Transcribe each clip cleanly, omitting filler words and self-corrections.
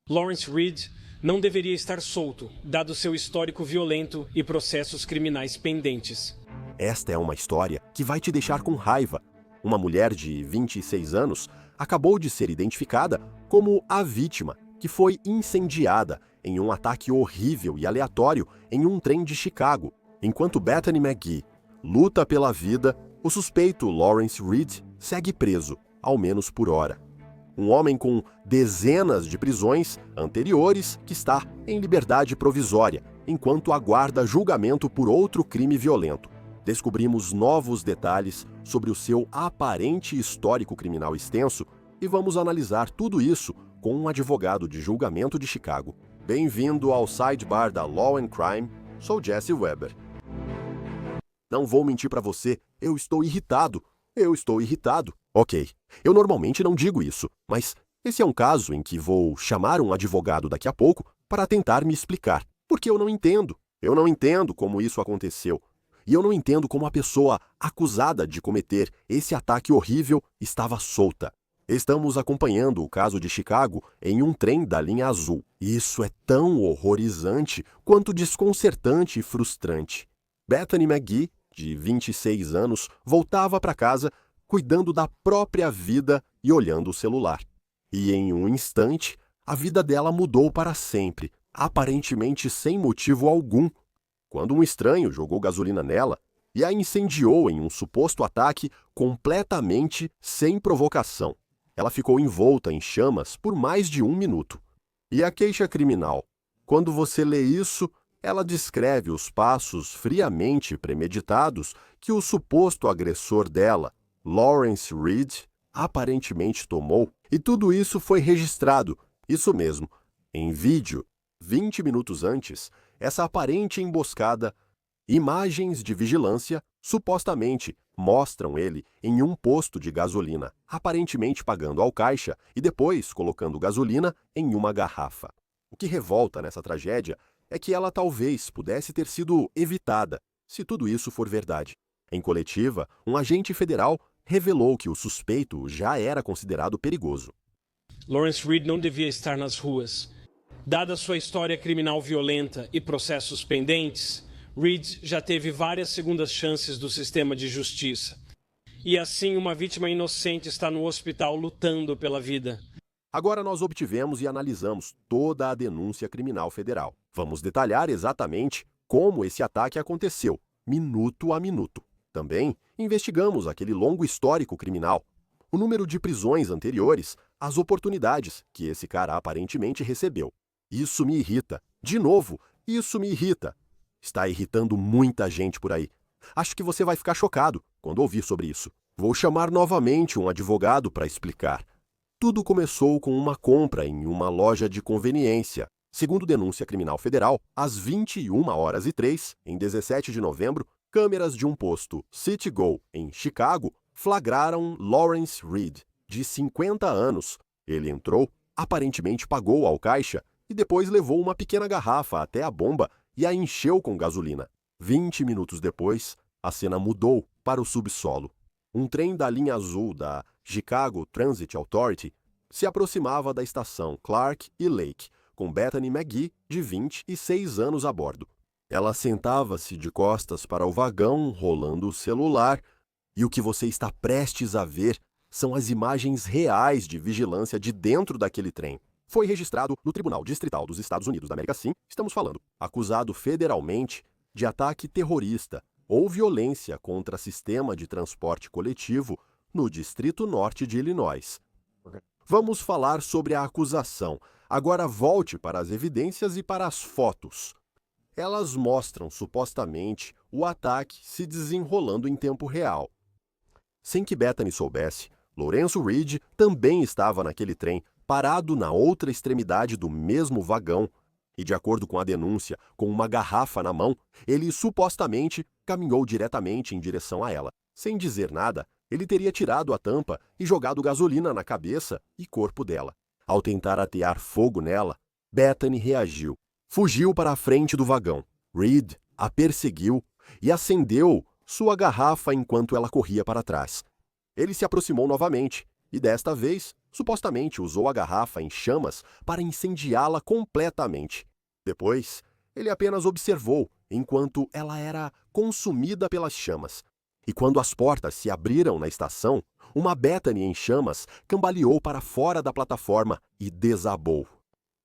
Lawrence Reed não deveria estar solto, dado seu histórico violento e processos criminais pendentes. Esta é uma história que vai te deixar com raiva. Uma mulher de 26 anos acabou de ser identificada como a vítima que foi incendiada em um ataque horrível e aleatório em um trem de Chicago. Enquanto Bethany McGee luta pela vida, o suspeito Lawrence Reed segue preso, ao menos por hora. Um homem com dezenas de prisões anteriores que está em liberdade provisória, enquanto aguarda julgamento por outro crime violento. Descobrimos novos detalhes sobre o seu aparente histórico criminal extenso e vamos analisar tudo isso com um advogado de julgamento de Chicago. Bem-vindo ao Sidebar da Law and Crime, sou Jesse Weber. Não vou mentir para você, eu estou irritado. Ok, eu normalmente não digo isso, mas esse é um caso em que vou chamar um advogado daqui a pouco para tentar me explicar, porque eu não entendo. Eu não entendo como isso aconteceu. E eu não entendo como a pessoa acusada de cometer esse ataque horrível estava solta. Estamos acompanhando o caso de Chicago em um trem da linha azul. Isso é tão horrorizante quanto desconcertante e frustrante. Bethany McGee, de 26 anos, voltava para casa cuidando da própria vida e olhando o celular. E em um instante, a vida dela mudou para sempre, aparentemente sem motivo algum, quando um estranho jogou gasolina nela e a incendiou em um suposto ataque completamente sem provocação. Ela ficou envolta em chamas por mais de 1 minuto. E a queixa criminal? Quando você lê isso, ela descreve os passos friamente premeditados que o suposto agressor dela, Lawrence Reed, aparentemente tomou, e tudo isso foi registrado, isso mesmo, em vídeo. 20 minutos antes, essa aparente emboscada, imagens de vigilância, supostamente, mostram ele em um posto de gasolina, aparentemente pagando ao caixa e depois colocando gasolina em uma garrafa. O que revolta nessa tragédia é que ela talvez pudesse ter sido evitada, se tudo isso for verdade. Em coletiva, um agente federal revelou que o suspeito já era considerado perigoso. Lawrence Reed não devia estar nas ruas. Dada sua história criminal violenta e processos pendentes, Reed já teve várias segundas chances do sistema de justiça. E assim, uma vítima inocente está no hospital lutando pela vida. Agora nós obtivemos e analisamos toda a denúncia criminal federal. Vamos detalhar exatamente como esse ataque aconteceu, minuto a minuto. Também investigamos aquele longo histórico criminal, o número de prisões anteriores, as oportunidades que esse cara aparentemente recebeu. Isso me irrita. De novo, isso me irrita. Está irritando muita gente por aí. Acho que você vai ficar chocado quando ouvir sobre isso. Vou chamar novamente um advogado para explicar. Tudo começou com uma compra em uma loja de conveniência. Segundo denúncia criminal federal, às 21h03, em 17 de novembro, câmeras de um posto CityGo, em Chicago, flagraram Lawrence Reed, de 50 anos. Ele entrou, aparentemente pagou ao caixa e depois levou uma pequena garrafa até a bomba e a encheu com gasolina. 20 minutos depois, a cena mudou para o subsolo. Um trem da linha azul da Chicago Transit Authority se aproximava da estação Clark e Lake, com Bethany McGee, de 26 anos, a bordo. Ela sentava-se de costas para o vagão, rolando o celular, e o que você está prestes a ver são as imagens reais de vigilância de dentro daquele trem. Foi registrado no Tribunal Distrital dos Estados Unidos da América, sim, estamos falando, acusado federalmente de ataque terrorista ou violência contra sistema de transporte coletivo no Distrito Norte de Illinois. Vamos falar sobre a acusação. Agora volte para as evidências e para as fotos. Elas mostram, supostamente, o ataque se desenrolando em tempo real. Sem que Bethany soubesse, Lawrence Reed também estava naquele trem, parado na outra extremidade do mesmo vagão, e de acordo com a denúncia, com uma garrafa na mão, ele supostamente caminhou diretamente em direção a ela. Sem dizer nada, ele teria tirado a tampa e jogado gasolina na cabeça e corpo dela. Ao tentar atear fogo nela, Bethany reagiu. Fugiu para a frente do vagão. Reed a perseguiu e acendeu sua garrafa enquanto ela corria para trás. Ele se aproximou novamente e desta vez, supostamente usou a garrafa em chamas para incendiá-la completamente. Depois, ele apenas observou enquanto ela era consumida pelas chamas. E quando as portas se abriram na estação, uma Bethany em chamas cambaleou para fora da plataforma e desabou.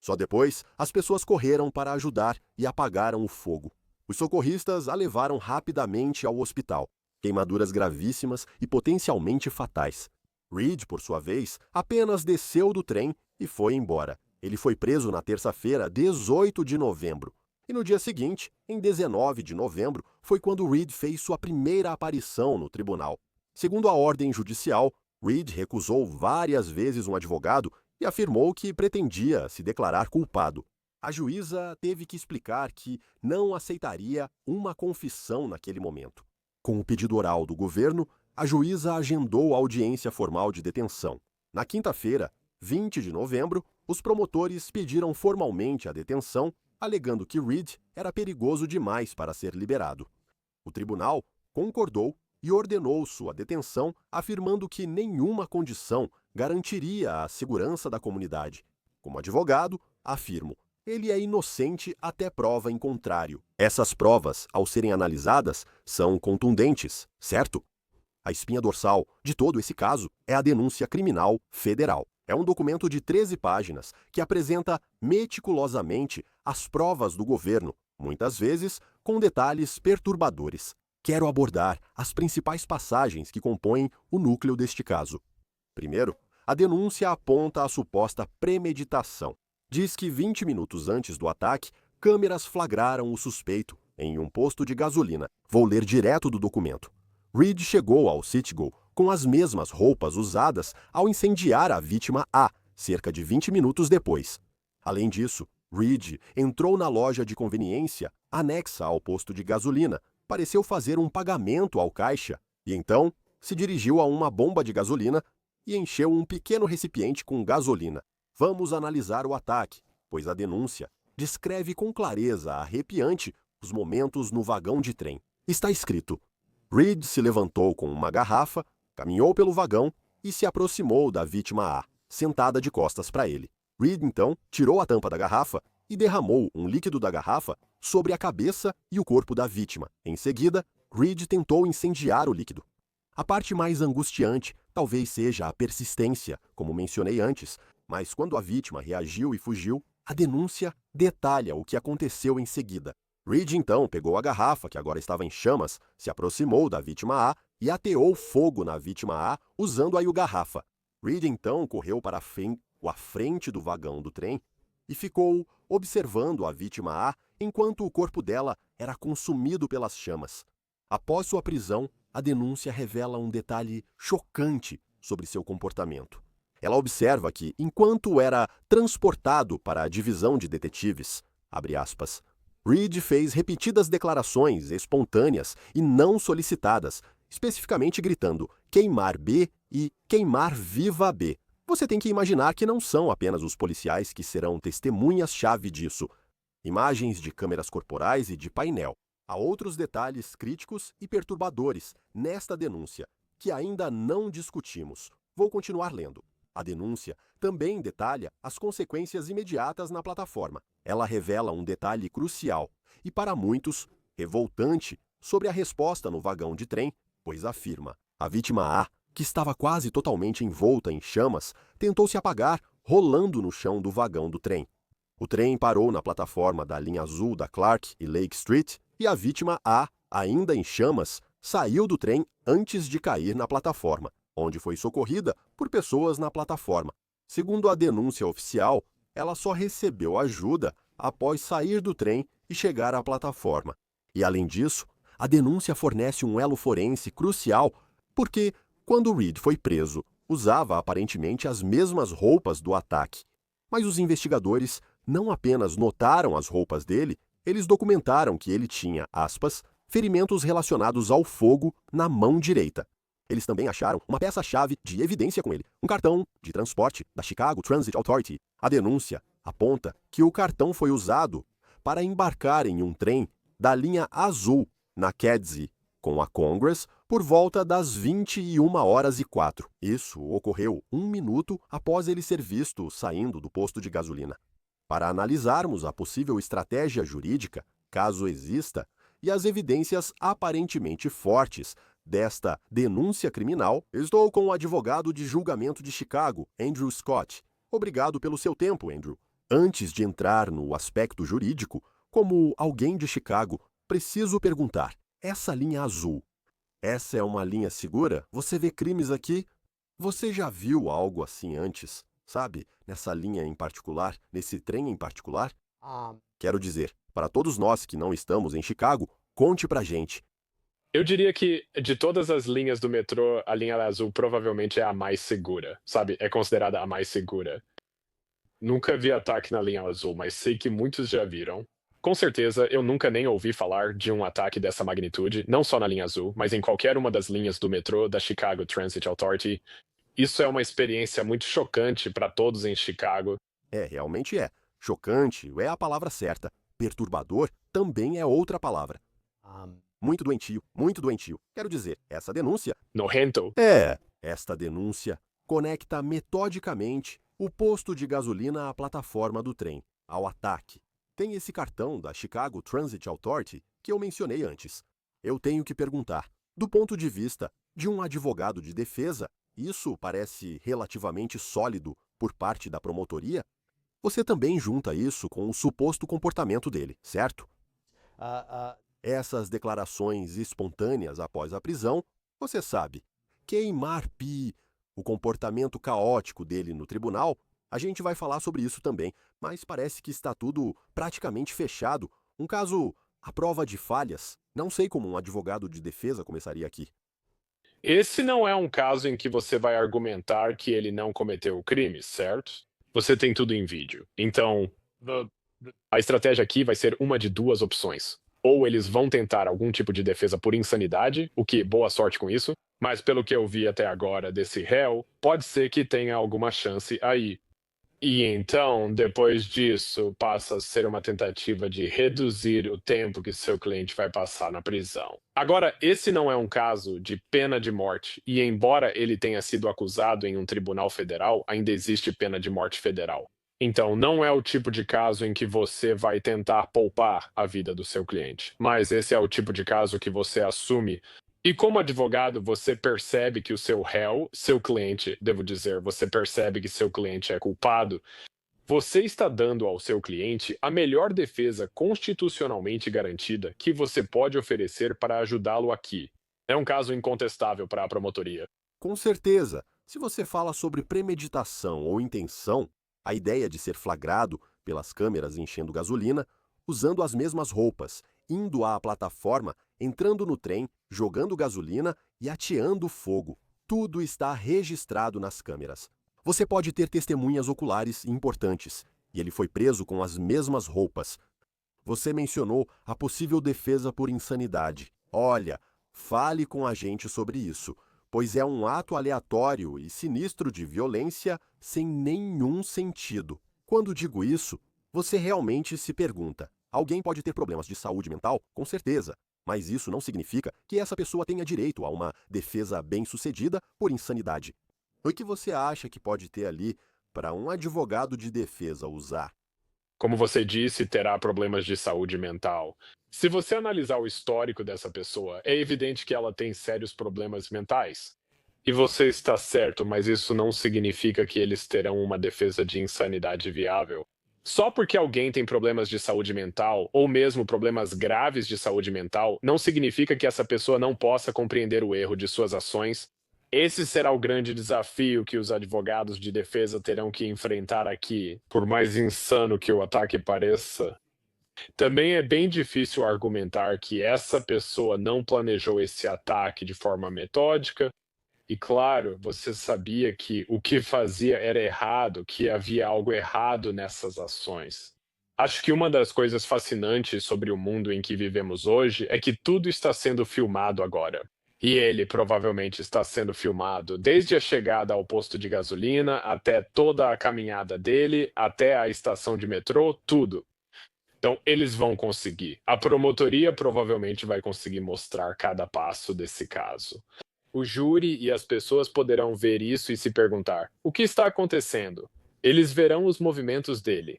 Só depois, as pessoas correram para ajudar e apagaram o fogo. Os socorristas a levaram rapidamente ao hospital. Queimaduras gravíssimas e potencialmente fatais. Reed, por sua vez, apenas desceu do trem e foi embora. Ele foi preso na terça-feira, 18 de novembro. E no dia seguinte, em 19 de novembro, foi quando Reed fez sua primeira aparição no tribunal. Segundo a ordem judicial, Reed recusou várias vezes um advogado e afirmou que pretendia se declarar culpado. A juíza teve que explicar que não aceitaria uma confissão naquele momento. Com o pedido oral do governo, a juíza agendou a audiência formal de detenção. Na quinta-feira, 20 de novembro, os promotores pediram formalmente a detenção, alegando que Reed era perigoso demais para ser liberado. O tribunal concordou e ordenou sua detenção, afirmando que nenhuma condição garantiria a segurança da comunidade. Como advogado, afirmo, ele é inocente até prova em contrário. Essas provas, ao serem analisadas, são contundentes, certo? A espinha dorsal de todo esse caso é a denúncia criminal federal. É um documento de 13 páginas que apresenta meticulosamente as provas do governo, muitas vezes com detalhes perturbadores. Quero abordar as principais passagens que compõem o núcleo deste caso. Primeiro, a denúncia aponta a suposta premeditação. Diz que 20 minutos antes do ataque, câmeras flagraram o suspeito em um posto de gasolina. Vou ler direto do documento. Reed chegou ao Citigo com as mesmas roupas usadas ao incendiar a vítima A, cerca de 20 minutos depois. Além disso, Reed entrou na loja de conveniência anexa ao posto de gasolina, pareceu fazer um pagamento ao caixa e então se dirigiu a uma bomba de gasolina e encheu um pequeno recipiente com gasolina. Vamos analisar o ataque, pois a denúncia descreve com clareza arrepiante os momentos no vagão de trem. Está escrito: Reed se levantou com uma garrafa, caminhou pelo vagão e se aproximou da vítima A, sentada de costas para ele. Reed, então, tirou a tampa da garrafa e derramou um líquido da garrafa sobre a cabeça e o corpo da vítima. Em seguida, Reed tentou incendiar o líquido. A parte mais angustiante talvez seja a persistência, como mencionei antes, mas quando a vítima reagiu e fugiu, a denúncia detalha o que aconteceu em seguida. Reed então pegou a garrafa, que agora estava em chamas, se aproximou da vítima A e ateou fogo na vítima A usando a garrafa. Reed então correu para a frente do vagão do trem e ficou observando a vítima A enquanto o corpo dela era consumido pelas chamas. Após sua prisão, a denúncia revela um detalhe chocante sobre seu comportamento. Ela observa que, enquanto era transportado para a divisão de detetives, abre aspas, Reed fez repetidas declarações espontâneas e não solicitadas, especificamente gritando queimar B e queimar viva B. Você tem que imaginar que não são apenas os policiais que serão testemunhas-chave disso. Imagens de câmeras corporais e de painel. Há outros detalhes críticos e perturbadores nesta denúncia, que ainda não discutimos. Vou continuar lendo. A denúncia também detalha as consequências imediatas na plataforma. Ela revela um detalhe crucial e, para muitos, revoltante sobre a resposta no vagão de trem, pois afirma: a vítima A, que estava quase totalmente envolta em chamas, tentou se apagar rolando no chão do vagão do trem. O trem parou na plataforma da linha azul da Clark e Lake Street e a vítima A, ainda em chamas, saiu do trem antes de cair na plataforma, onde foi socorrida por pessoas na plataforma. Segundo a denúncia oficial, ela só recebeu ajuda após sair do trem e chegar à plataforma. E, além disso, a denúncia fornece um elo forense crucial porque, quando Reed foi preso, usava aparentemente as mesmas roupas do ataque. Mas os investigadores não apenas notaram as roupas dele, eles documentaram que ele tinha, aspas, ferimentos relacionados ao fogo na mão direita. Eles também acharam uma peça-chave de evidência com ele, um cartão de transporte da Chicago Transit Authority. A denúncia aponta que o cartão foi usado para embarcar em um trem da linha azul na Kedzie com a Congress por volta das 21h04. Isso ocorreu 1 minuto após ele ser visto saindo do posto de gasolina. Para analisarmos a possível estratégia jurídica, caso exista, e as evidências aparentemente fortes desta denúncia criminal, estou com o advogado de julgamento de Chicago, Andrew Scott. Obrigado pelo seu tempo, Andrew. Antes de entrar no aspecto jurídico, como alguém de Chicago, preciso perguntar: essa linha azul, essa é uma linha segura? Você vê crimes aqui? Você já viu algo assim antes, sabe? Nessa linha em particular, nesse trem em particular? Quero dizer, para todos nós que não estamos em Chicago, conte pra gente. Eu diria que, de todas as linhas do metrô, a linha azul provavelmente é a mais segura, sabe? É considerada a mais segura. Nunca vi ataque na linha azul, mas sei que muitos já viram. Com certeza, eu nunca nem ouvi falar de um ataque dessa magnitude, não só na linha azul, mas em qualquer uma das linhas do metrô da Chicago Transit Authority. Isso é uma experiência muito chocante para todos em Chicago. Realmente é. Chocante é a palavra certa. Perturbador também é outra palavra. Muito doentio, muito doentio. Quero dizer, essa denúncia... Nojento. Esta denúncia conecta metodicamente o posto de gasolina à plataforma do trem, ao ataque. Tem esse cartão da Chicago Transit Authority que eu mencionei antes. Eu tenho que perguntar, do ponto de vista de um advogado de defesa, isso parece relativamente sólido por parte da promotoria? Você também junta isso com o suposto comportamento dele, certo? Essas declarações espontâneas após a prisão, você sabe, queimar o comportamento caótico dele no tribunal, a gente vai falar sobre isso também, mas parece que está tudo praticamente fechado. Um caso à prova de falhas. Não sei como um advogado de defesa começaria aqui. Esse não é um caso em que você vai argumentar que ele não cometeu o crime, certo? Você tem tudo em vídeo. Então, a estratégia aqui vai ser uma de duas opções. Ou eles vão tentar algum tipo de defesa por insanidade, o que boa sorte com isso, mas pelo que eu vi até agora desse réu, pode ser que tenha alguma chance aí. E então, depois disso, passa a ser uma tentativa de reduzir o tempo que seu cliente vai passar na prisão. Agora, esse não é um caso de pena de morte, e embora ele tenha sido acusado em um tribunal federal, ainda existe pena de morte federal. Então, não é o tipo de caso em que você vai tentar poupar a vida do seu cliente, mas esse é o tipo de caso que você assume. E como advogado, você percebe que o seu réu, seu cliente, devo dizer, você percebe que seu cliente é culpado, você está dando ao seu cliente a melhor defesa constitucionalmente garantida que você pode oferecer para ajudá-lo aqui. É um caso incontestável para a promotoria. Com certeza, se você fala sobre premeditação ou intenção, a ideia de ser flagrado pelas câmeras enchendo gasolina, usando as mesmas roupas, indo à plataforma, entrando no trem, jogando gasolina e ateando fogo. Tudo está registrado nas câmeras. Você pode ter testemunhas oculares importantes, e ele foi preso com as mesmas roupas. Você mencionou a possível defesa por insanidade. Olha, fale com a gente sobre isso, pois é um ato aleatório e sinistro de violência sem nenhum sentido. Quando digo isso, você realmente se pergunta: alguém pode ter problemas de saúde mental? Com certeza. Mas isso não significa que essa pessoa tenha direito a uma defesa bem-sucedida por insanidade. O que você acha que pode ter ali para um advogado de defesa usar? Como você disse, terá problemas de saúde mental. Se você analisar o histórico dessa pessoa, é evidente que ela tem sérios problemas mentais. E você está certo, mas isso não significa que eles terão uma defesa de insanidade viável. Só porque alguém tem problemas de saúde mental, ou mesmo problemas graves de saúde mental, não significa que essa pessoa não possa compreender o erro de suas ações. Esse será o grande desafio que os advogados de defesa terão que enfrentar aqui, por mais insano que o ataque pareça. Também é bem difícil argumentar que essa pessoa não planejou esse ataque de forma metódica. E claro, você sabia que o que fazia era errado, que havia algo errado nessas ações. Acho que uma das coisas fascinantes sobre o mundo em que vivemos hoje é que tudo está sendo filmado agora. E ele provavelmente está sendo filmado desde a chegada ao posto de gasolina, até toda a caminhada dele, até a estação de metrô, tudo. Então, eles vão conseguir. A promotoria provavelmente vai conseguir mostrar cada passo desse caso. O júri e as pessoas poderão ver isso e se perguntar: o que está acontecendo? Eles verão os movimentos dele.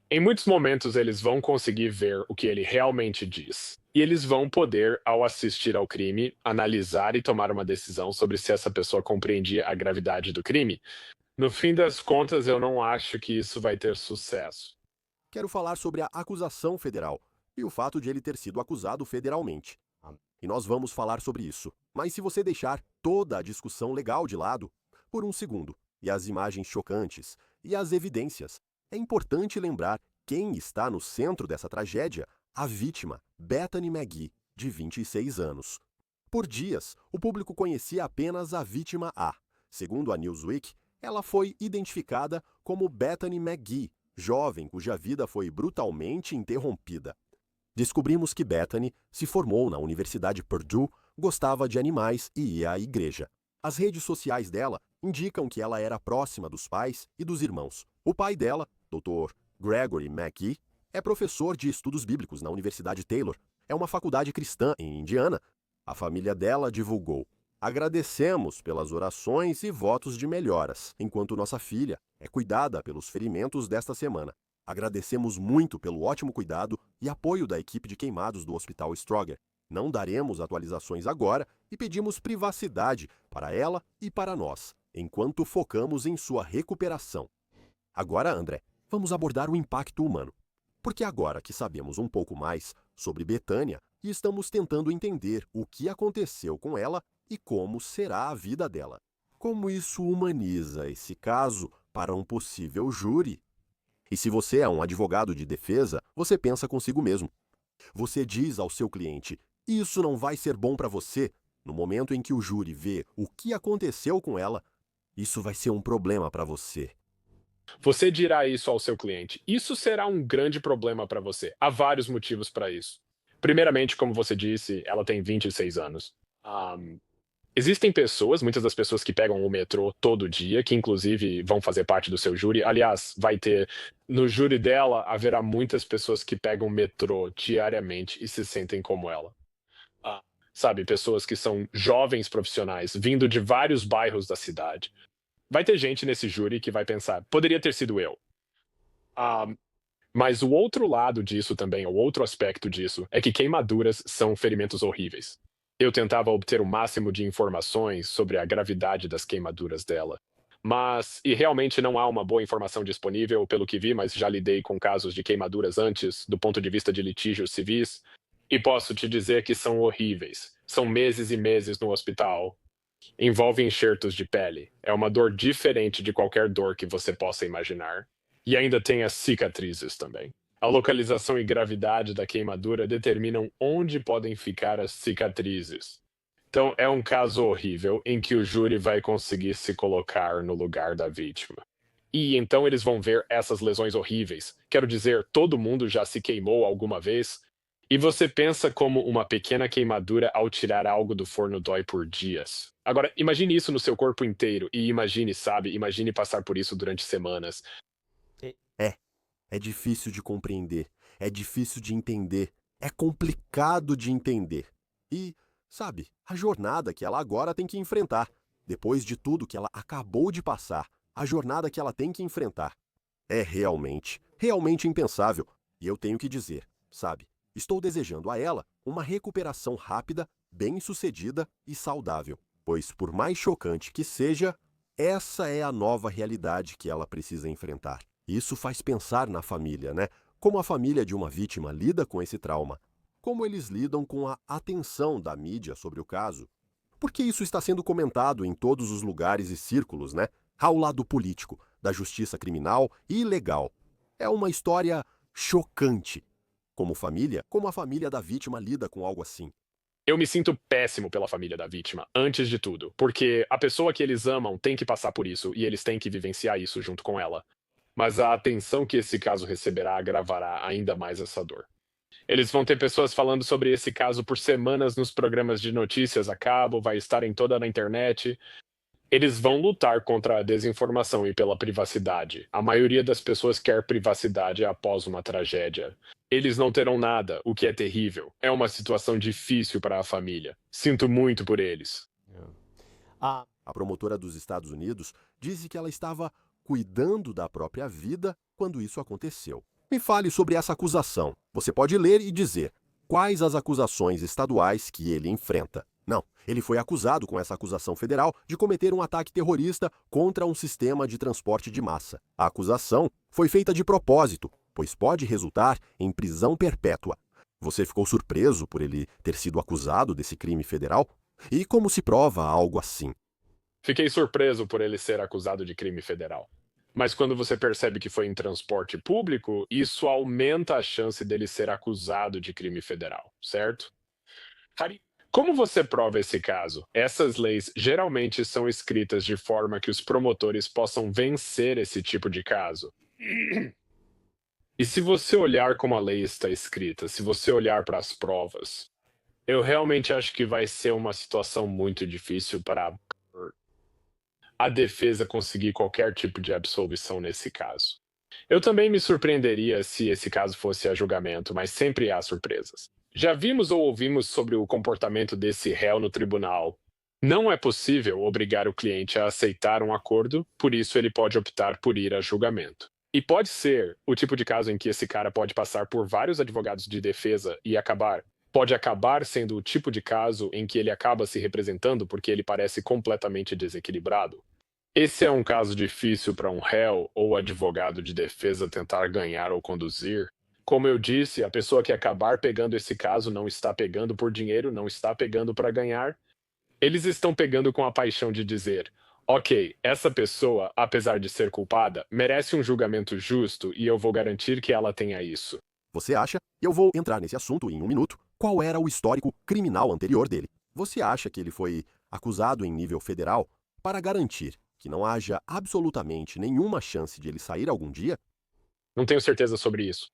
Em muitos momentos, eles vão conseguir ver o que ele realmente diz. E eles vão poder, ao assistir ao crime, analisar e tomar uma decisão sobre se essa pessoa compreendia a gravidade do crime. No fim das contas, eu não acho que isso vai ter sucesso. Quero falar sobre a acusação federal e o fato de ele ter sido acusado federalmente. E nós vamos falar sobre isso. Mas se você deixar toda a discussão legal de lado por um segundo, e as imagens chocantes, e as evidências, é importante lembrar quem está no centro dessa tragédia: a vítima, Bethany McGee, de 26 anos. Por dias, o público conhecia apenas a vítima A. Segundo a Newsweek, ela foi identificada como Bethany McGee, jovem cuja vida foi brutalmente interrompida. Descobrimos que Bethany se formou na Universidade Purdue, gostava de animais e ia à igreja. As redes sociais dela indicam que ela era próxima dos pais e dos irmãos. O pai dela, Dr. Gregory McGee, é professor de estudos bíblicos na Universidade Taylor. É uma faculdade cristã em Indiana. A família dela divulgou: agradecemos pelas orações e votos de melhoras, enquanto nossa filha é cuidada pelos ferimentos desta semana. Agradecemos muito pelo ótimo cuidado e apoio da equipe de queimados do Hospital Stroger. Não daremos atualizações agora e pedimos privacidade para ela e para nós, enquanto focamos em sua recuperação. Agora, André, vamos abordar o impacto humano. Porque agora que sabemos um pouco mais sobre Betânia e estamos tentando entender o que aconteceu com ela e como será a vida dela. Como isso humaniza esse caso para um possível júri? E se você é um advogado de defesa, você pensa consigo mesmo. Você diz ao seu cliente: isso não vai ser bom para você. No momento em que o júri vê o que aconteceu com ela, isso vai ser um problema para você. Você dirá isso ao seu cliente. Isso será um grande problema para você. Há vários motivos para isso. Primeiramente, como você disse, ela tem 26 anos. Existem pessoas, muitas das pessoas que pegam o metrô todo dia, que inclusive vão fazer parte do seu júri. Aliás, no júri dela, haverá muitas pessoas que pegam o metrô diariamente e se sentem como ela. Ah, Sabe, pessoas que são jovens profissionais, vindo de vários bairros da cidade. Vai ter gente nesse júri que vai pensar: poderia ter sido eu. Ah, mas o outro lado disso também, o outro aspecto disso, é que queimaduras são ferimentos horríveis. Eu tentava obter o máximo de informações sobre a gravidade das queimaduras dela. E realmente não há uma boa informação disponível, pelo que vi, mas já lidei com casos de queimaduras antes, do ponto de vista de litígios civis, e posso te dizer que são horríveis. São meses e meses no hospital. Envolve enxertos de pele. É uma dor diferente de qualquer dor que você possa imaginar. E ainda tem as cicatrizes também. A localização e gravidade da queimadura determinam onde podem ficar as cicatrizes. Então, é um caso horrível em que o júri vai conseguir se colocar no lugar da vítima. E então eles vão ver essas lesões horríveis. Quero dizer, todo mundo já se queimou alguma vez. E você pensa como uma pequena queimadura ao tirar algo do forno dói por dias. Agora, imagine isso no seu corpo inteiro e imagine passar por isso durante semanas. É difícil de compreender, é difícil de entender, é complicado de entender. E, sabe, a jornada que ela agora tem que enfrentar, depois de tudo que ela acabou de passar, a jornada que ela tem que enfrentar. É realmente impensável. E eu tenho que dizer, sabe, estou desejando a ela uma recuperação rápida, bem-sucedida e saudável. Pois, por mais chocante que seja, essa é a nova realidade que ela precisa enfrentar. Isso faz pensar na família, né? Como a família de uma vítima lida com esse trauma. Como eles lidam com a atenção da mídia sobre o caso. Porque isso está sendo comentado em todos os lugares e círculos, né? Ao lado político, da justiça criminal e legal. É uma história chocante. Como família, como a família da vítima lida com algo assim. Eu me sinto péssimo pela família da vítima, antes de tudo, porque a pessoa que eles amam tem que passar por isso e eles têm que vivenciar isso junto com ela. Mas a atenção que esse caso receberá agravará ainda mais essa dor. Eles vão ter pessoas falando sobre esse caso por semanas nos programas de notícias a cabo, vai estar em toda na internet. Eles vão lutar contra a desinformação e pela privacidade. A maioria das pessoas quer privacidade após uma tragédia. Eles não terão nada, o que é terrível. É uma situação difícil para a família. Sinto muito por eles. A promotora dos Estados Unidos disse que ela estava cuidando da própria vida quando isso aconteceu. Me fale sobre essa acusação. Você pode ler e dizer quais as acusações estaduais que ele enfrenta. Não, ele foi acusado com essa acusação federal de cometer um ataque terrorista contra um sistema de transporte de massa. A acusação foi feita de propósito, pois pode resultar em prisão perpétua. Você ficou surpreso por ele ter sido acusado desse crime federal? E como se prova algo assim? Fiquei surpreso por ele ser acusado de crime federal. Mas quando você percebe que foi em transporte público, isso aumenta a chance dele ser acusado de crime federal, certo? Harry, como você prova esse caso? Essas leis geralmente são escritas de forma que os promotores possam vencer esse tipo de caso. E se você olhar como a lei está escrita, se você olhar para as provas, eu realmente acho que vai ser uma situação muito difícil para a defesa conseguir qualquer tipo de absolvição nesse caso. Eu também me surpreenderia se esse caso fosse a julgamento, mas sempre há surpresas. Já vimos ou ouvimos sobre o comportamento desse réu no tribunal. Não é possível obrigar o cliente a aceitar um acordo, por isso ele pode optar por ir a julgamento. E pode ser o tipo de caso em que esse cara pode passar por vários advogados de defesa e pode acabar sendo o tipo de caso em que ele acaba se representando porque ele parece completamente desequilibrado. Esse é um caso difícil para um réu ou advogado de defesa tentar ganhar ou conduzir. Como eu disse, a pessoa que acabar pegando esse caso não está pegando por dinheiro, não está pegando para ganhar. Eles estão pegando com a paixão de dizer: ok, essa pessoa, apesar de ser culpada, merece um julgamento justo e eu vou garantir que ela tenha isso. Você acha? Eu vou entrar nesse assunto em um minuto. Qual era o histórico criminal anterior dele? Você acha que ele foi acusado em nível federal para garantir que não haja absolutamente nenhuma chance de ele sair algum dia? Não tenho certeza sobre isso.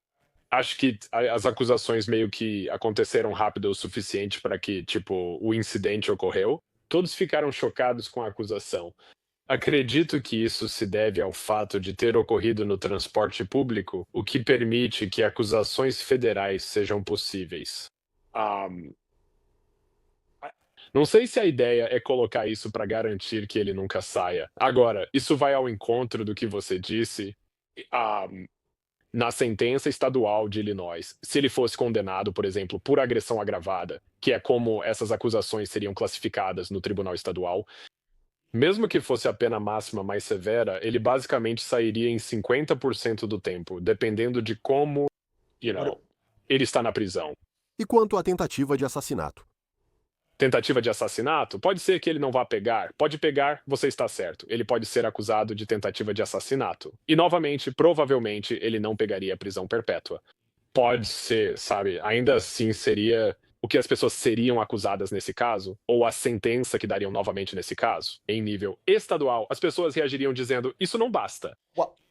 Acho que as acusações meio que aconteceram rápido o suficiente para que, tipo, o incidente ocorreu. Todos ficaram chocados com a acusação. Acredito que isso se deve ao fato de ter ocorrido no transporte público, o que permite que acusações federais sejam possíveis. Não sei se a ideia é colocar isso para garantir que ele nunca saia. Agora, isso vai ao encontro do que você disse na sentença estadual de Illinois. Se ele fosse condenado, por exemplo, por agressão agravada, que é como essas acusações seriam classificadas no tribunal estadual, mesmo que fosse a pena máxima mais severa, ele basicamente sairia em 50% do tempo, dependendo de como, ele está na prisão. E quanto à tentativa de assassinato? Tentativa de assassinato, pode ser que ele não vá pegar. Pode pegar, você está certo. Ele pode ser acusado de tentativa de assassinato. E, novamente, provavelmente, ele não pegaria a prisão perpétua. Pode ser, sabe? Ainda assim, seria o que as pessoas seriam acusadas nesse caso, ou a sentença que dariam novamente nesse caso. Em nível estadual, as pessoas reagiriam dizendo: isso não basta.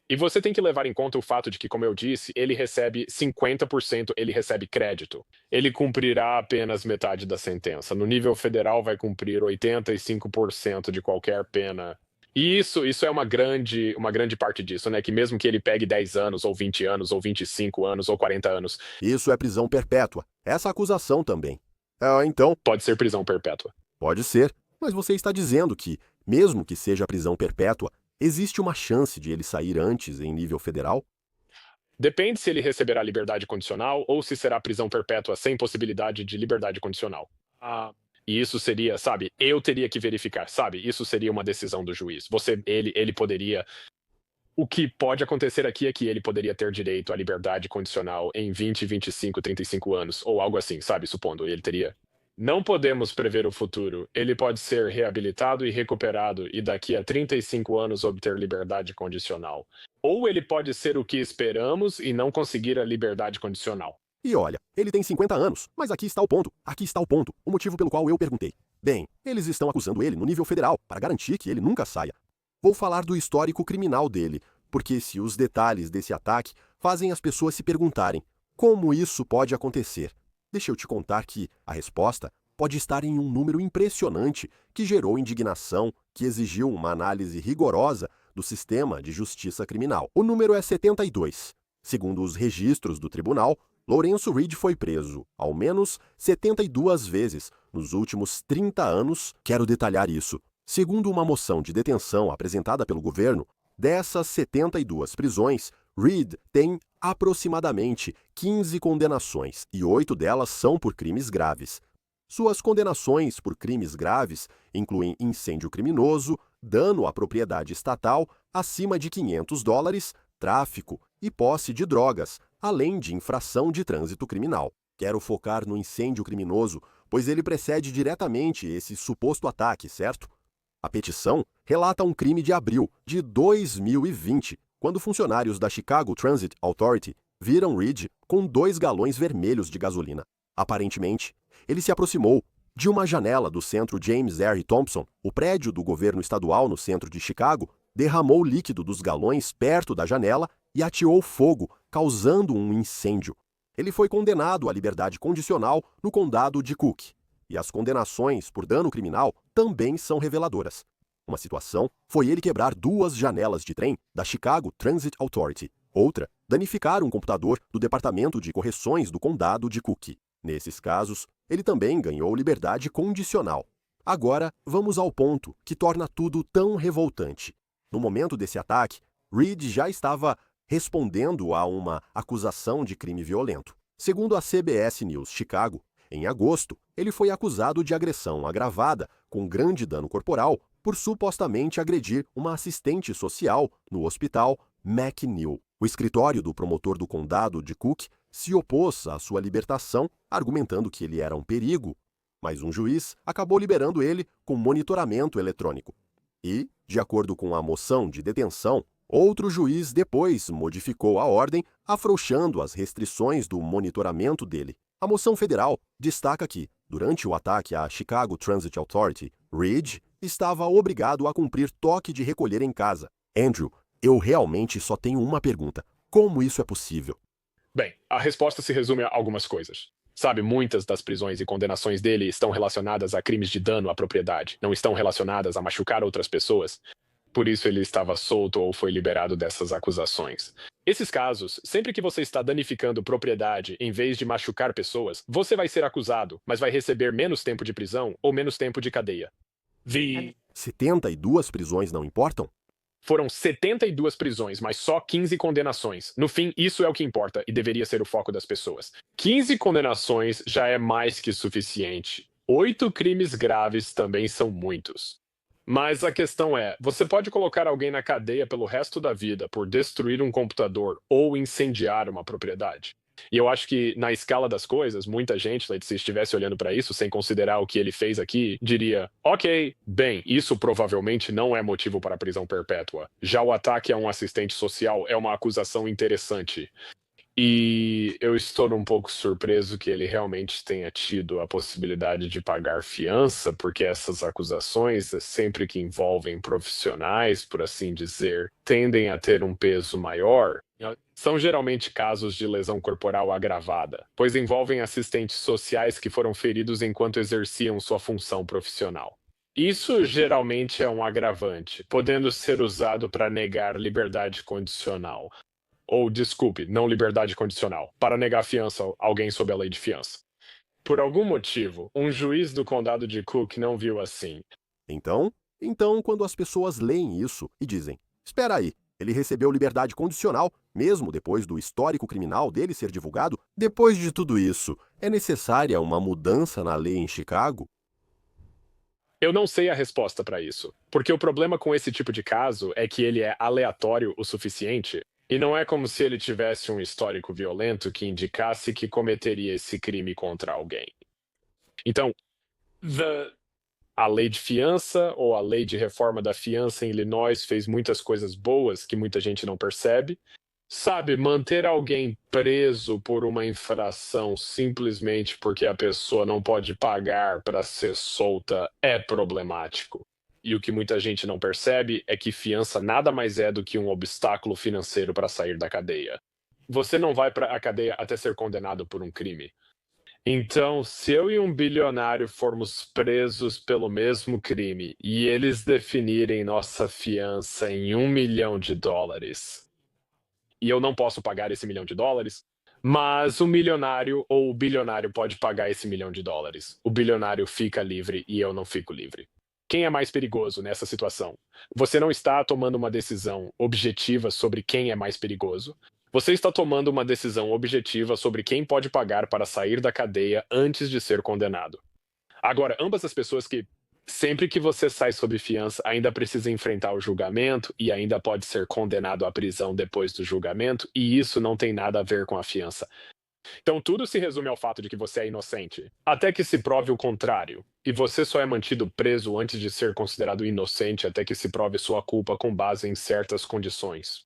E você tem que levar em conta o fato de que, como eu disse, ele recebe 50%, ele recebe crédito. Ele cumprirá apenas metade da sentença. No nível federal, vai cumprir 85% de qualquer pena. E isso é uma grande parte disso, né? Que mesmo que ele pegue 10 anos, ou 20 anos, ou 25 anos, ou 40 anos. Isso é prisão perpétua. Essa acusação também. Então... Pode ser prisão perpétua. Pode ser, mas você está dizendo que, mesmo que seja prisão perpétua, existe uma chance de ele sair antes em nível federal? Depende se ele receberá liberdade condicional ou se será prisão perpétua sem possibilidade de liberdade condicional. E isso seria, sabe, eu teria que verificar, sabe? Isso seria uma decisão do juiz. Ele poderia... O que pode acontecer aqui é que ele poderia ter direito à liberdade condicional em 20, 25, 35 anos, ou algo assim, sabe? Supondo, ele teria... Não podemos prever o futuro. Ele pode ser reabilitado e recuperado e daqui a 35 anos obter liberdade condicional. Ou ele pode ser o que esperamos e não conseguir a liberdade condicional. E olha, ele tem 50 anos, mas aqui está o ponto. Aqui está o ponto. O motivo pelo qual eu perguntei. Bem, eles estão acusando ele no nível federal para garantir que ele nunca saia. Vou falar do histórico criminal dele, porque se os detalhes desse ataque fazem as pessoas se perguntarem como isso pode acontecer. Deixa eu te contar que a resposta pode estar em um número impressionante que gerou indignação, que exigiu uma análise rigorosa do sistema de justiça criminal. O número é 72. Segundo os registros do tribunal, Lourenço Reed foi preso ao menos 72 vezes nos últimos 30 anos. Quero detalhar isso. Segundo uma moção de detenção apresentada pelo governo, dessas 72 prisões, Reed tem aproximadamente 15 condenações e 8 delas são por crimes graves. Suas condenações por crimes graves incluem incêndio criminoso, dano à propriedade estatal acima de $500, tráfico e posse de drogas, além de infração de trânsito criminal. Quero focar no incêndio criminoso, pois ele precede diretamente esse suposto ataque, certo? A petição relata um crime de abril de 2020, quando funcionários da Chicago Transit Authority viram Reed com 2 galões vermelhos de gasolina. Aparentemente, ele se aproximou de uma janela do centro James R. Thompson, o prédio do governo estadual no centro de Chicago, derramou o líquido dos galões perto da janela e ateou fogo, causando um incêndio. Ele foi condenado à liberdade condicional no condado de Cook. E as condenações por dano criminal também são reveladoras. Uma situação foi ele quebrar 2 janelas de trem da Chicago Transit Authority. Outra, danificar um computador do Departamento de Correções do Condado de Cook. Nesses casos, ele também ganhou liberdade condicional. Agora, vamos ao ponto que torna tudo tão revoltante. No momento desse ataque, Reed já estava respondendo a uma acusação de crime violento. Segundo a CBS News Chicago, em agosto, ele foi acusado de agressão agravada com grande dano corporal por supostamente agredir uma assistente social no hospital McNeil. O escritório do promotor do condado de Cook se opôs à sua libertação, argumentando que ele era um perigo, mas um juiz acabou liberando ele com monitoramento eletrônico. E, de acordo com a moção de detenção, outro juiz depois modificou a ordem, afrouxando as restrições do monitoramento dele. A moção federal destaca que, durante o ataque à Chicago Transit Authority, Reed estava obrigado a cumprir toque de recolher em casa. Andrew, eu realmente só tenho uma pergunta. Como isso é possível? Bem, a resposta se resume a algumas coisas. Sabe, muitas das prisões e condenações dele estão relacionadas a crimes de dano à propriedade, não estão relacionadas a machucar outras pessoas. Por isso ele estava solto ou foi liberado dessas acusações. Esses casos, sempre que você está danificando propriedade em vez de machucar pessoas, você vai ser acusado, mas vai receber menos tempo de prisão ou menos tempo de cadeia. 72 prisões não importam? Foram 72 prisões, mas só 15 condenações. No fim, isso é o que importa e deveria ser o foco das pessoas. 15 condenações já é mais que suficiente. 8 crimes graves também são muitos. Mas a questão é, você pode colocar alguém na cadeia pelo resto da vida por destruir um computador ou incendiar uma propriedade? E eu acho que, na escala das coisas, muita gente, se estivesse olhando para isso, sem considerar o que ele fez aqui, diria, ok, bem, isso provavelmente não é motivo para prisão perpétua. Já o ataque a um assistente social é uma acusação interessante. E eu estou um pouco surpreso que ele realmente tenha tido a possibilidade de pagar fiança, porque essas acusações, sempre que envolvem profissionais, por assim dizer, tendem a ter um peso maior. São geralmente casos de lesão corporal agravada, pois envolvem assistentes sociais que foram feridos enquanto exerciam sua função profissional. Isso geralmente é um agravante, podendo ser usado para negar liberdade condicional. Ou, desculpe, não liberdade condicional, para negar fiança a alguém sob a lei de fiança. Por algum motivo, um juiz do condado de Cook não viu assim. Então, quando as pessoas leem isso e dizem, espera aí, ele recebeu liberdade condicional, mesmo depois do histórico criminal dele ser divulgado, depois de tudo isso, é necessária uma mudança na lei em Chicago? Eu não sei a resposta para isso, porque o problema com esse tipo de caso é que ele é aleatório o suficiente. E não é como se ele tivesse um histórico violento que indicasse que cometeria esse crime contra alguém. Então, a lei de fiança ou a lei de reforma da fiança em Illinois fez muitas coisas boas que muita gente não percebe. Sabe, manter alguém preso por uma infração simplesmente porque a pessoa não pode pagar para ser solta é problemático. E o que muita gente não percebe é que fiança nada mais é do que um obstáculo financeiro para sair da cadeia. Você não vai para a cadeia até ser condenado por um crime. Então, se eu e um bilionário formos presos pelo mesmo crime e eles definirem nossa fiança em US$ 1 milhão, e eu não posso pagar esse US$ 1 milhão, mas o milionário ou o bilionário pode pagar esse US$ 1 milhão. O bilionário fica livre e eu não fico livre. Quem é mais perigoso nessa situação? Você não está tomando uma decisão objetiva sobre quem é mais perigoso. Você está tomando uma decisão objetiva sobre quem pode pagar para sair da cadeia antes de ser condenado. Agora, ambas as pessoas que, sempre que você sai sob fiança, ainda precisa enfrentar o julgamento e ainda pode ser condenado à prisão depois do julgamento, e isso não tem nada a ver com a fiança. Então, tudo se resume ao fato de que você é inocente, até que se prove o contrário. E você só é mantido preso antes de ser considerado inocente até que se prove sua culpa com base em certas condições.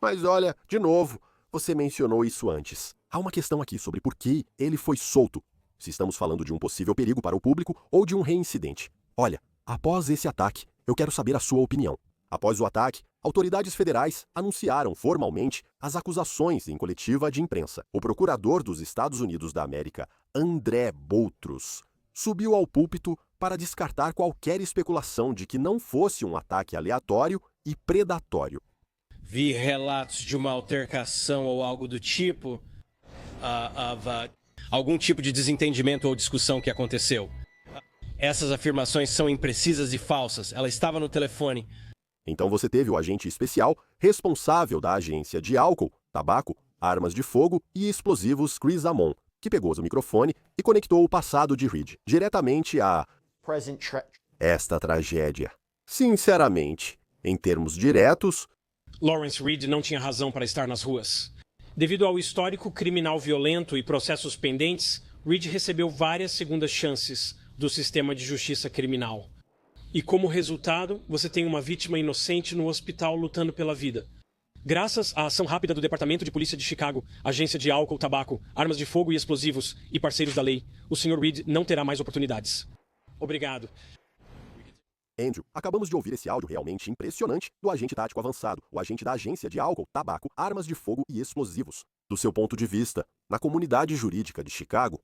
Mas olha, de novo, você mencionou isso antes. Há uma questão aqui sobre por que ele foi solto. Se estamos falando de um possível perigo para o público ou de um reincidente. Olha, após esse ataque, eu quero saber a sua opinião. Após o ataque, autoridades federais anunciaram formalmente as acusações em coletiva de imprensa. O procurador dos Estados Unidos da América, André Boutros, subiu ao púlpito para descartar qualquer especulação de que não fosse um ataque aleatório e predatório. Vi relatos de uma altercação ou algo do tipo, algum tipo de desentendimento ou discussão que aconteceu. Essas afirmações são imprecisas e falsas. Ela estava no telefone. Então você teve o agente especial responsável da agência de álcool, tabaco, armas de fogo e explosivos Chris Amon, que pegou o microfone e conectou o passado de Reed diretamente a esta tragédia. Sinceramente, em termos diretos, Lawrence Reed não tinha razão para estar nas ruas. Devido ao histórico criminal violento e processos pendentes, Reed recebeu várias segundas chances do sistema de justiça criminal. E como resultado, você tem uma vítima inocente no hospital lutando pela vida. Graças à ação rápida do Departamento de Polícia de Chicago, Agência de Álcool, Tabaco, Armas de Fogo e Explosivos e parceiros da lei, o Sr. Reed não terá mais oportunidades. Obrigado. Andrew, acabamos de ouvir esse áudio realmente impressionante do agente tático avançado, o agente da Agência de Álcool, Tabaco, Armas de Fogo e Explosivos. Do seu ponto de vista, na comunidade jurídica de Chicago,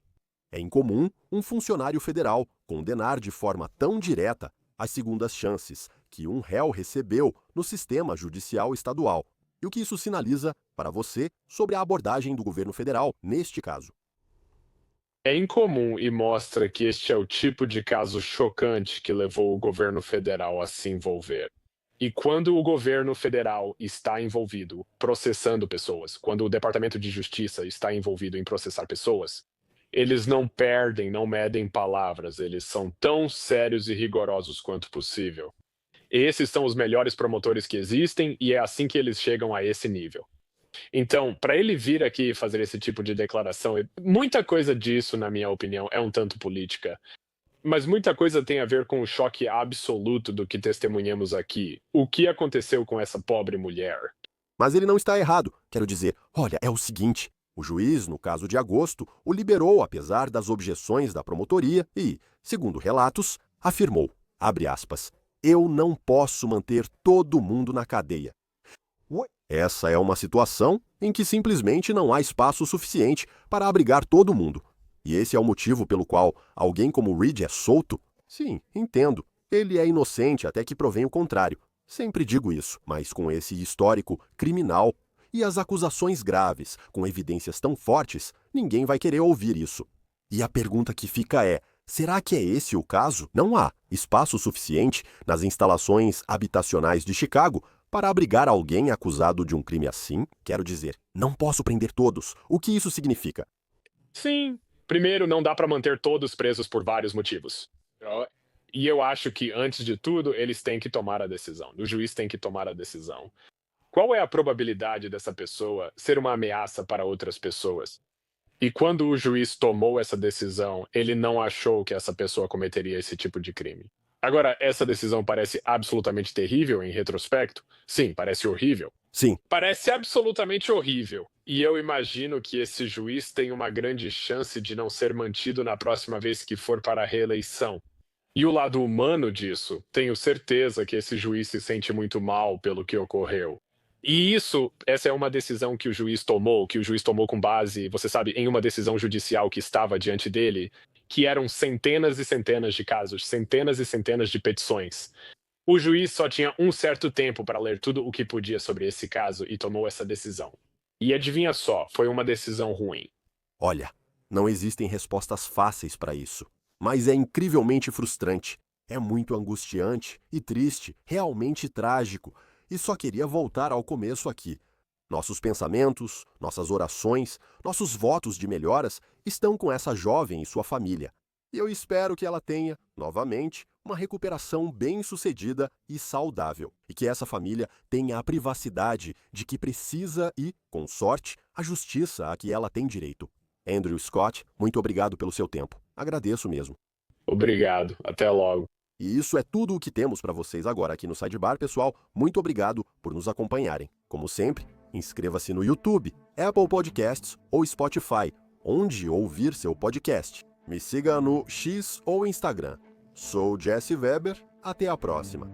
é incomum um funcionário federal condenar de forma tão direta as segundas chances que um réu recebeu no sistema judicial estadual. E o que isso sinaliza para você sobre a abordagem do governo federal neste caso? É incomum e mostra que este é o tipo de caso chocante que levou o governo federal a se envolver. E quando o governo federal está envolvido processando pessoas, quando o Departamento de Justiça está envolvido em processar pessoas, eles não perdem, não medem palavras, eles são tão sérios e rigorosos quanto possível. Esses são os melhores promotores que existem e é assim que eles chegam a esse nível. Então, para ele vir aqui e fazer esse tipo de declaração, muita coisa disso, na minha opinião, é um tanto política. Mas muita coisa tem a ver com o choque absoluto do que testemunhamos aqui. O que aconteceu com essa pobre mulher? Mas ele não está errado. Quero dizer, olha, é o seguinte. O juiz, no caso de agosto, o liberou apesar das objeções da promotoria e, segundo relatos, afirmou, abre aspas, eu não posso manter todo mundo na cadeia. Essa é uma situação em que simplesmente não há espaço suficiente para abrigar todo mundo. E esse é o motivo pelo qual alguém como Reed é solto? Sim, entendo. Ele é inocente até que provém o contrário. Sempre digo isso, mas com esse histórico criminal e as acusações graves, com evidências tão fortes, ninguém vai querer ouvir isso. E a pergunta que fica é, será que é esse o caso? Não há espaço suficiente nas instalações habitacionais de Chicago para abrigar alguém acusado de um crime assim? Quero dizer, não posso prender todos. O que isso significa? Sim. Primeiro, não dá para manter todos presos por vários motivos. E eu acho que, antes de tudo, eles têm que tomar a decisão. O juiz tem que tomar a decisão. Qual é a probabilidade dessa pessoa ser uma ameaça para outras pessoas? E quando o juiz tomou essa decisão, ele não achou que essa pessoa cometeria esse tipo de crime. Agora, essa decisão parece absolutamente terrível em retrospecto? Sim, parece horrível. Sim. Parece absolutamente horrível. E eu imagino que esse juiz tem uma grande chance de não ser mantido na próxima vez que for para a reeleição. E o lado humano disso, tenho certeza que esse juiz se sente muito mal pelo que ocorreu. E essa é uma decisão que o juiz tomou com base, você sabe, em uma decisão judicial que estava diante dele, que eram centenas e centenas de casos, centenas e centenas de petições. O juiz só tinha um certo tempo para ler tudo o que podia sobre esse caso e tomou essa decisão. E adivinha só, foi uma decisão ruim. Olha, não existem respostas fáceis para isso, mas é incrivelmente frustrante. É muito angustiante e triste, realmente trágico, e só queria voltar ao começo aqui. Nossos pensamentos, nossas orações, nossos votos de melhoras estão com essa jovem e sua família. E eu espero que ela tenha, novamente, uma recuperação bem-sucedida e saudável, e que essa família tenha a privacidade de que precisa e, com sorte, a justiça a que ela tem direito. Andrew Scott, muito obrigado pelo seu tempo. Agradeço mesmo. Obrigado, até logo. E isso é tudo o que temos para vocês agora aqui no Sidebar, pessoal. Muito obrigado por nos acompanharem. Como sempre, inscreva-se no YouTube, Apple Podcasts ou Spotify, onde ouvir seu podcast. Me siga no X ou Instagram. Sou Jesse Weber, até a próxima.